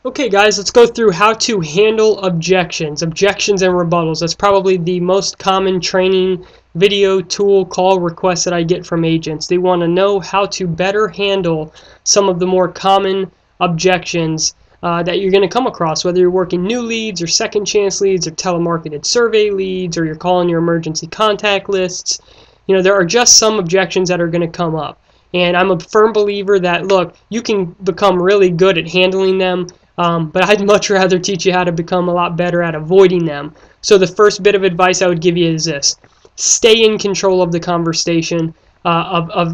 Okay guys, let's go through how to handle objections and rebuttals. That's probably the most common training video tool call request that I get from agents. They want to know how to better handle some of the more common objections that you're going to come across, whether you're working new leads or second chance leads or telemarketed survey leads, or you're calling your emergency contact lists. You know, there are just some objections that are going to come up. And I'm a firm believer that, look, you can become really good at handling them, but I'd much rather teach you how to become a lot better at avoiding them. So the first bit of advice I would give you is this: stay in control of the conversation,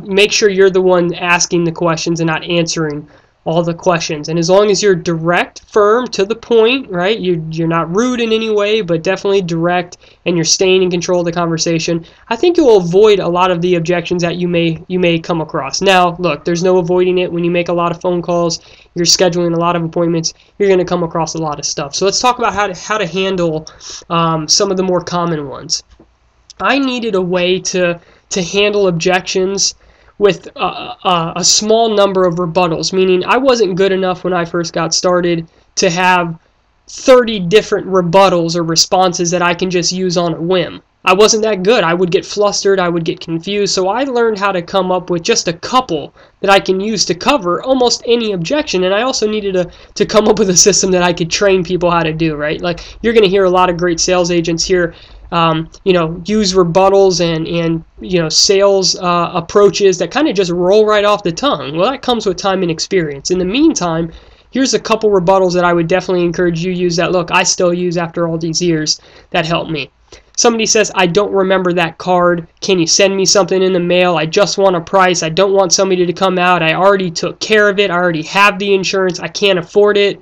make sure you're the one asking the questions and not answering all the questions. And as long as you're direct, firm, to the point, right? You're not rude in any way, but definitely direct, and you're staying in control of the conversation, I think you'll avoid a lot of the objections that you may come across. Now, look, there's no avoiding it. When you make a lot of phone calls, you're scheduling a lot of appointments, you're going to come across a lot of stuff. So let's talk about how to handle some of the more common ones. I needed a way to handle objections with a small number of rebuttals, meaning I wasn't good enough when I first got started to have 30 different rebuttals or responses that I can just use on a whim. I wasn't that good. I would get flustered, I would get confused, so I learned how to come up with just a couple that I can use to cover almost any objection. And I also needed to come up with a system that I could train people how to do, right? Like, you're going to hear a lot of great sales agents here use rebuttals and sales approaches that kind of just roll right off the tongue. Well, that comes with time and experience. In the meantime, here's a couple rebuttals that I would definitely encourage you to use that, look, I still use after all these years, that helped me. Somebody says, I don't remember that card. Can you send me something in the mail? I just want a price. I don't want somebody to come out. I already took care of it. I already have the insurance. I can't afford it.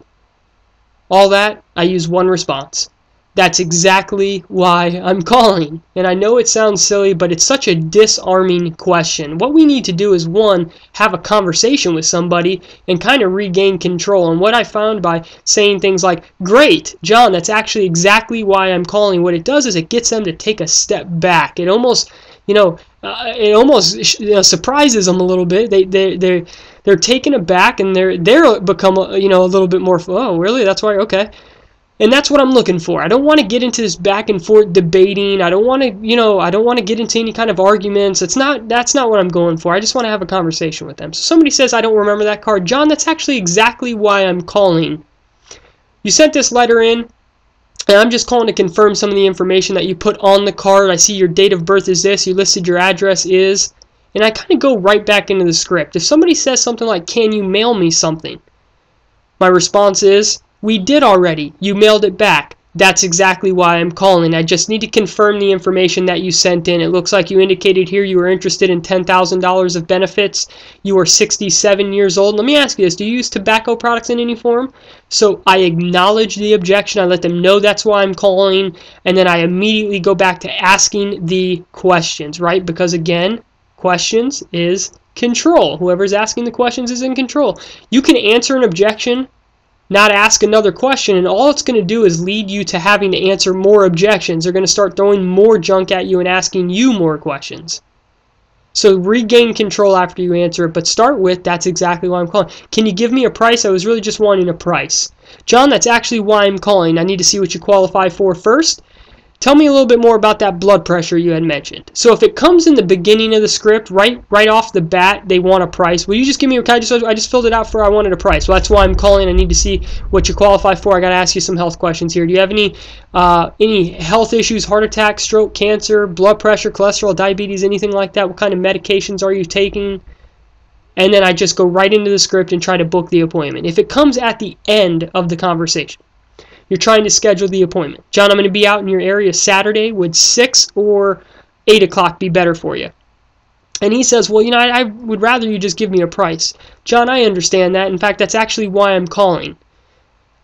All that, I use one response: that's exactly why I'm calling. And I know it sounds silly, but it's such a disarming question. What we need to do is, one, have a conversation with somebody and kind of regain control. And what I found by saying things like, great, John, that's actually exactly why I'm calling, what it does is it gets them to take a step back. It almost, surprises them a little bit. They're taken aback, and they're become a little bit more, oh, really? That's why? Okay. And that's what I'm looking for. I don't want to get into this back and forth debating. I don't want to get into any kind of arguments. That's not what I'm going for. I just want to have a conversation with them. So somebody says, I don't remember that card. John, that's actually exactly why I'm calling. You sent this letter in, and I'm just calling to confirm some of the information that you put on the card. I see your date of birth is this. You listed your address is. And I kind of go right back into the script. If somebody says something like, can you mail me something? My response is, we did already. You mailed it back. That's exactly why I'm calling. I just need to confirm the information that you sent in. It looks like you indicated here you were interested in $10,000 of benefits. You are 67 years old. Let me ask you this. Do you use tobacco products in any form? So I acknowledge the objection. I let them know that's why I'm calling. And then I immediately go back to asking the questions, right? Because again, questions is control. Whoever's asking the questions is in control. You can answer an objection, not ask another question, and all it's going to do is lead you to having to answer more objections. They're going to start throwing more junk at you and asking you more questions. So regain control after you answer it, but start with, that's exactly why I'm calling. Can you give me a price? I was really just wanting a price. John, that's actually why I'm calling. I need to see what you qualify for first. Tell me a little bit more about that blood pressure you had mentioned. So if it comes in the beginning of the script, right off the bat, they want a price. Will you just give me I just filled it out for I wanted a price. Well, that's why I'm calling. I need to see what you qualify for. I got to ask you some health questions here. Do you have any health issues, heart attack, stroke, cancer, blood pressure, cholesterol, diabetes, anything like that? What kind of medications are you taking? And then I just go right into the script and try to book the appointment. If it comes at the end of the conversation, you're trying to schedule the appointment. John, I'm going to be out in your area Saturday. Would 6 or 8 o'clock be better for you? And he says, well, I would rather you just give me a price. John, I understand that. In fact, that's actually why I'm calling.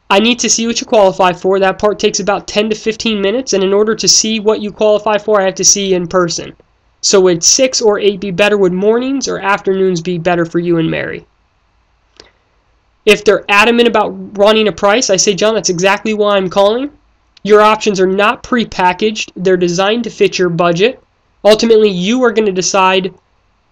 I need to see what you qualify for. That part takes about 10 to 15 minutes. And in order to see what you qualify for, I have to see you in person. So would 6 or 8 be better? Would mornings or afternoons be better for you and Mary? If they're adamant about wanting a price, I say, John, that's exactly why I'm calling. Your options are not prepackaged. They're designed to fit your budget. Ultimately, you are going to decide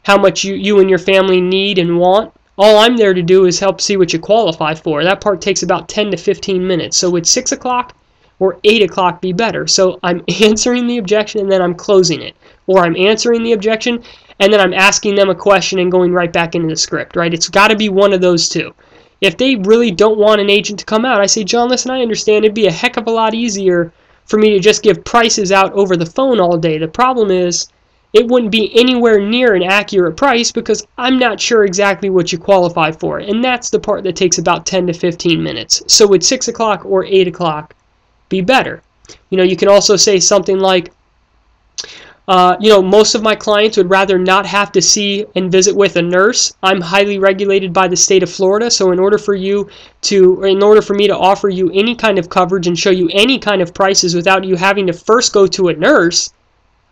how much you and your family need and want. All I'm there to do is help see what you qualify for. That part takes about 10 to 15 minutes. So would 6 o'clock or 8 o'clock be better? So I'm answering the objection and then I'm closing it. Or I'm answering the objection and then I'm asking them a question and going right back into the script, right? It's got to be one of those two. If they really don't want an agent to come out, I say, John, listen, I understand it'd be a heck of a lot easier for me to just give prices out over the phone all day. The problem is it wouldn't be anywhere near an accurate price because I'm not sure exactly what you qualify for. And that's the part that takes about 10 to 15 minutes. So would 6 o'clock or 8 o'clock be better? You know, you can also say something like, you know, most of my clients would rather not have to see and visit with a nurse. I'm highly regulated by the state of Florida, so in order for me to offer you any kind of coverage and show you any kind of prices without you having to first go to a nurse,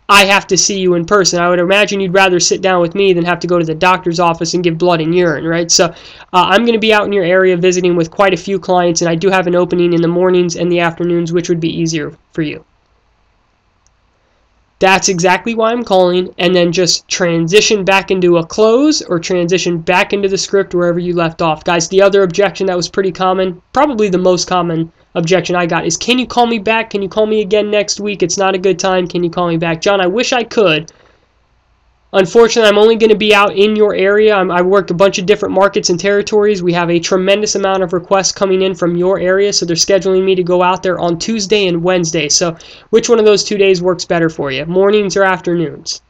I have to see you in person. I would imagine you'd rather sit down with me than have to go to the doctor's office and give blood and urine, right? So I'm going to be out in your area visiting with quite a few clients, and I do have an opening in the mornings and the afternoons, which would be easier for you. That's exactly why I'm calling, and then just transition back into a close or transition back into the script wherever you left off. Guys, the other objection that was pretty common, probably the most common objection I got is, can you call me back? Can you call me again next week? It's not a good time. Can you call me back? John, I wish I could. Unfortunately, I'm only going to be out in your area. I work a bunch of different markets and territories. We have a tremendous amount of requests coming in from your area, so they're scheduling me to go out there on Tuesday and Wednesday. So which one of those 2 days works better for you, mornings or afternoons?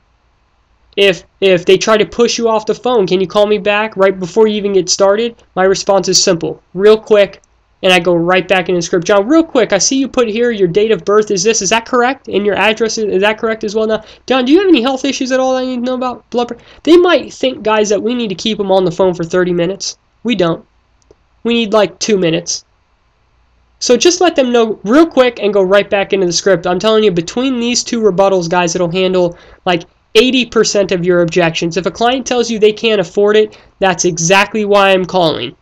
If they try to push you off the phone, can you call me back right before you even get started? My response is simple, real quick, and I go right back in the script. John, real quick, I see you put here your date of birth is this. Is that correct? And your address, is that correct as well? Now, John, do you have any health issues at all that I need to know about? Blood pressure? They might think, guys, that we need to keep them on the phone for 30 minutes. We don't. We need like 2 minutes. So just let them know real quick and go right back into the script. I'm telling you, between these two rebuttals, guys, it'll handle like 80% of your objections. If a client tells you they can't afford it, that's exactly why I'm calling.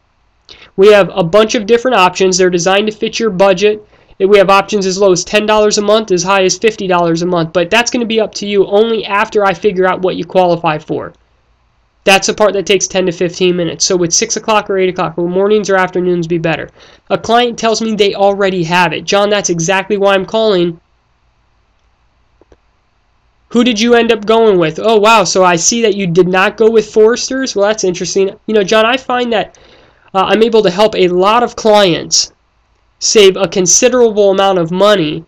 We have a bunch of different options. They're designed to fit your budget. We have options as low as $10 a month, as high as $50 a month. But that's going to be up to you only after I figure out what you qualify for. That's the part that takes 10 to 15 minutes. So would 6 o'clock or 8 o'clock, will mornings or afternoons be better? A client tells me they already have it. John, that's exactly why I'm calling. Who did you end up going with? Oh, wow, so I see that you did not go with Foresters. Well, that's interesting. You know, John, I find that I'm able to help a lot of clients save a considerable amount of money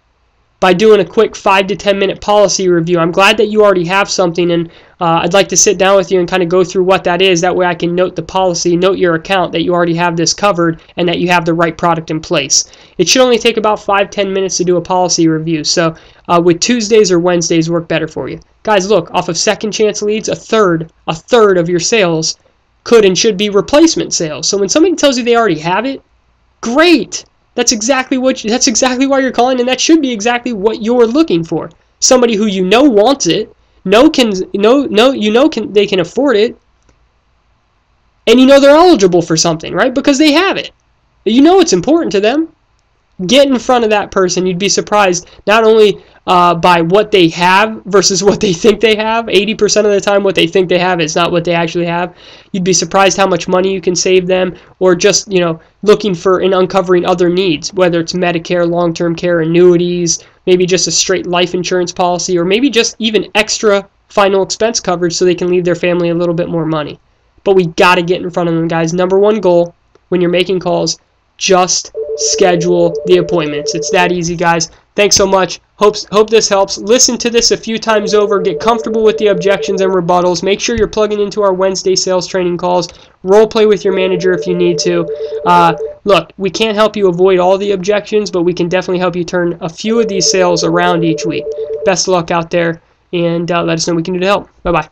by doing a quick 5 to 10 minute policy review. I'm glad that you already have something, and I'd like to sit down with you and kind of go through what that is. That way I can note the policy, note your account that you already have this covered and that you have the right product in place. It should only take about 5-10 minutes to do a policy review. So would Tuesdays or Wednesdays work better for you? Guys, look, off of second chance leads, a third of your sales could and should be replacement sales. So when somebody tells you they already have it, great. That's exactly why you're calling, and that should be exactly what you're looking for. Somebody who you know wants it, they can afford it, and you know they're eligible for something, right? Because they have it. You know it's important to them. Get in front of that person. You'd be surprised not only by what they have versus what they think they have. 80% of the time what they think they have is not what they actually have. You'd be surprised how much money you can save them, or just, you know, looking for and uncovering other needs, whether it's Medicare, long-term care, annuities, maybe just a straight life insurance policy, or maybe just even extra final expense coverage so they can leave their family a little bit more money. But we got to get in front of them, guys. Number one goal when you're making calls, just schedule the appointments. It's that easy, guys. Thanks so much. Hope this helps. Listen to this a few times over. Get comfortable with the objections and rebuttals. Make sure you're plugging into our Wednesday sales training calls. Role play with your manager if you need to. Look, we can't help you avoid all the objections, but we can definitely help you turn a few of these sales around each week. Best of luck out there, and let us know what we can do to help. Bye-bye.